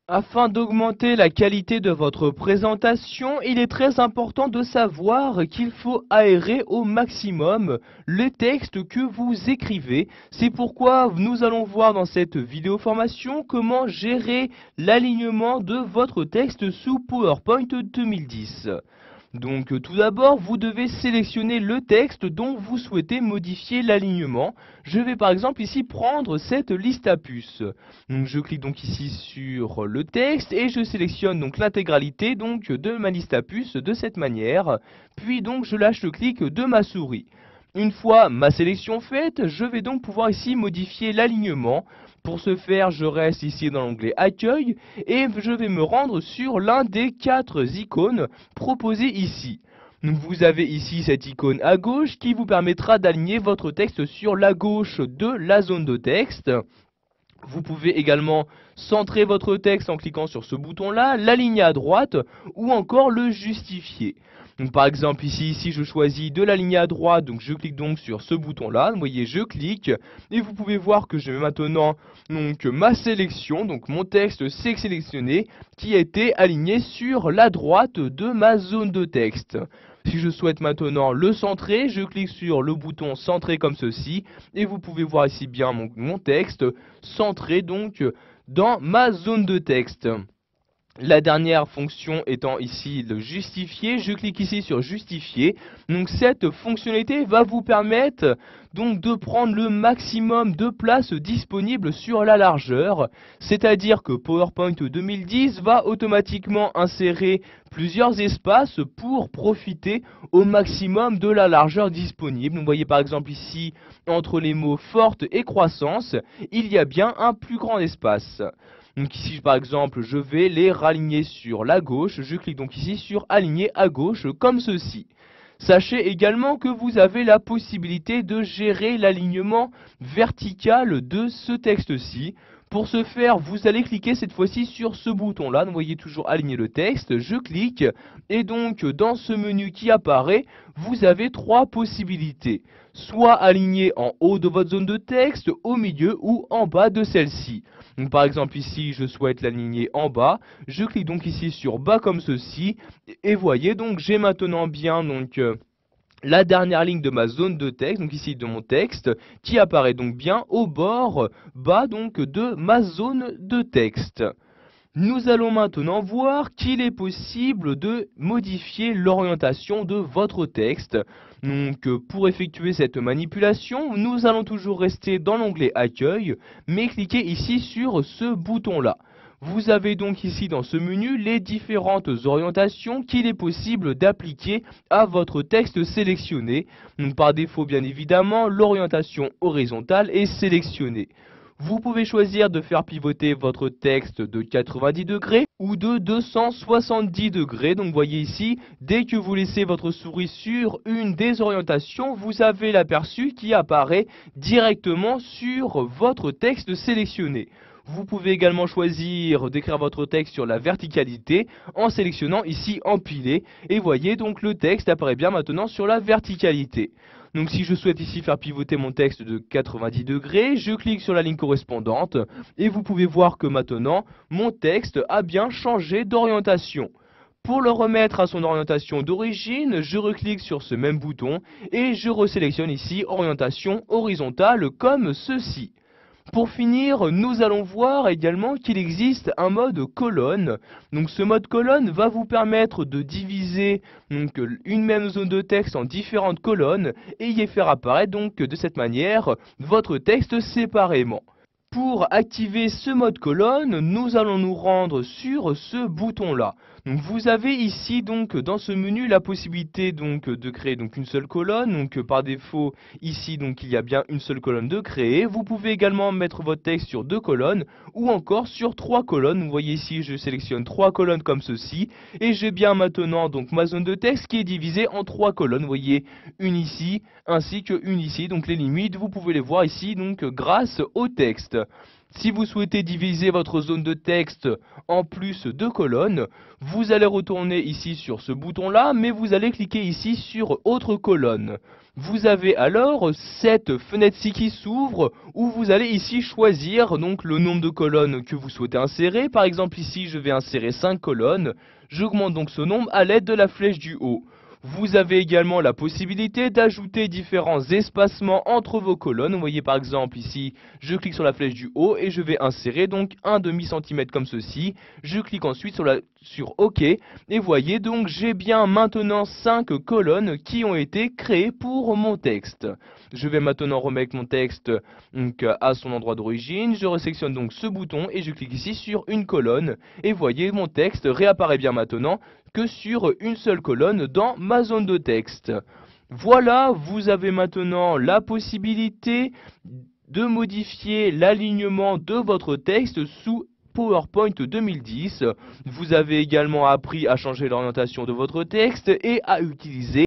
Afin d'augmenter la qualité de votre présentation, il est très important de savoir qu'il faut aérer au maximum le texte que vous écrivez. C'est pourquoi nous allons voir dans cette vidéo formation comment gérer l'alignement de votre texte sous PowerPoint 2010. Donc tout d'abord, vous devez sélectionner le texte dont vous souhaitez modifier l'alignement. Je vais par exemple ici prendre cette liste à puces. Donc je clique donc ici sur le texte et je sélectionne donc l'intégralité donc de ma liste à puces de cette manière. Puis donc je lâche le clic de ma souris. Une fois ma sélection faite, je vais donc pouvoir ici modifier l'alignement. Pour ce faire, je reste ici dans l'onglet Accueil et je vais me rendre sur l'un des 4 icônes proposées ici. Donc vous avez ici cette icône à gauche qui vous permettra d'aligner votre texte sur la gauche de la zone de texte. Vous pouvez également centrer votre texte en cliquant sur ce bouton-là, l'aligner à droite ou encore le justifier. Donc par exemple ici, si je choisis de l'aligner à droite, donc je clique donc sur ce bouton-là, vous voyez je clique et vous pouvez voir que j'ai maintenant donc ma sélection, donc mon texte s'est sélectionné qui a été aligné sur la droite de ma zone de texte. Si je souhaite maintenant le centrer, je clique sur le bouton centrer comme ceci et vous pouvez voir ici bien mon texte centré donc dans ma zone de texte. La dernière fonction étant ici le justifier, je clique ici sur justifier. Donc cette fonctionnalité va vous permettre donc de prendre le maximum de place disponible sur la largeur. C'est-à-dire que PowerPoint 2010 va automatiquement insérer plusieurs espaces pour profiter au maximum de la largeur disponible. Vous voyez par exemple ici entre les mots forte et croissance, il y a bien un plus grand espace. Donc ici par exemple je vais les raligner sur la gauche, je clique donc ici sur aligner à gauche comme ceci. Sachez également que vous avez la possibilité de gérer l'alignement vertical de ce texte-ci. Pour ce faire, vous allez cliquer cette fois-ci sur ce bouton-là, vous voyez toujours aligner le texte, je clique, et donc dans ce menu qui apparaît, vous avez 3 possibilités. Soit aligner en haut de votre zone de texte, au milieu ou en bas de celle-ci. Donc par exemple ici, je souhaite l'aligner en bas, je clique donc ici sur bas comme ceci, et voyez donc j'ai maintenant bien donc la dernière ligne de ma zone de texte, donc ici de mon texte, qui apparaît donc bien au bord bas donc de ma zone de texte. Nous allons maintenant voir qu'il est possible de modifier l'orientation de votre texte. Donc pour effectuer cette manipulation, nous allons toujours rester dans l'onglet Accueil, mais cliquer ici sur ce bouton-là. Vous avez donc ici dans ce menu les différentes orientations qu'il est possible d'appliquer à votre texte sélectionné. Donc par défaut bien évidemment, l'orientation horizontale est sélectionnée. Vous pouvez choisir de faire pivoter votre texte de 90 degrés ou de 270 degrés. Donc voyez ici, dès que vous laissez votre souris sur une des orientations, vous avez l'aperçu qui apparaît directement sur votre texte sélectionné. Vous pouvez également choisir d'écrire votre texte sur la verticalité en sélectionnant ici empiler. Et voyez donc le texte apparaît bien maintenant sur la verticalité. Donc si je souhaite ici faire pivoter mon texte de 90 degrés, je clique sur la ligne correspondante et vous pouvez voir que maintenant mon texte a bien changé d'orientation. Pour le remettre à son orientation d'origine, je reclique sur ce même bouton et je resélectionne ici orientation horizontale comme ceci. Pour finir, nous allons voir également qu'il existe un mode colonne. Donc ce mode colonne va vous permettre de diviser donc, une même zone de texte en différentes colonnes et y faire apparaître donc de cette manière votre texte séparément. Pour activer ce mode colonne, nous allons nous rendre sur ce bouton-là. Donc vous avez ici donc dans ce menu la possibilité donc de créer donc une seule colonne. Donc par défaut ici donc il y a bien une seule colonne de créer. Vous pouvez également mettre votre texte sur 2 colonnes ou encore sur 3 colonnes. Vous voyez ici je sélectionne 3 colonnes comme ceci et j'ai bien maintenant donc ma zone de texte qui est divisée en 3 colonnes. Vous voyez une ici ainsi qu'une ici. Donc les limites vous pouvez les voir ici donc grâce au texte. Si vous souhaitez diviser votre zone de texte en plus de colonnes, vous allez retourner ici sur ce bouton-là, mais vous allez cliquer ici sur Autre colonne. Vous avez alors cette fenêtre-ci qui s'ouvre, où vous allez ici choisir donc le nombre de colonnes que vous souhaitez insérer. Par exemple ici, je vais insérer 5 colonnes. J'augmente donc ce nombre à l'aide de la flèche du haut. Vous avez également la possibilité d'ajouter différents espacements entre vos colonnes. Vous voyez par exemple ici, je clique sur la flèche du haut et je vais insérer donc un demi-centimètre comme ceci. Je clique ensuite sur OK et voyez donc j'ai bien maintenant 5 colonnes qui ont été créées pour mon texte. Je vais maintenant remettre mon texte donc, à son endroit d'origine. Je resélectionne donc ce bouton et je clique ici sur une colonne. Et voyez mon texte réapparaît bien maintenant que sur une seule colonne dans ma zone de texte. Voilà, vous avez maintenant la possibilité de modifier l'alignement de votre texte sous PowerPoint 2010. Vous avez également appris à changer l'orientation de votre texte et à utiliser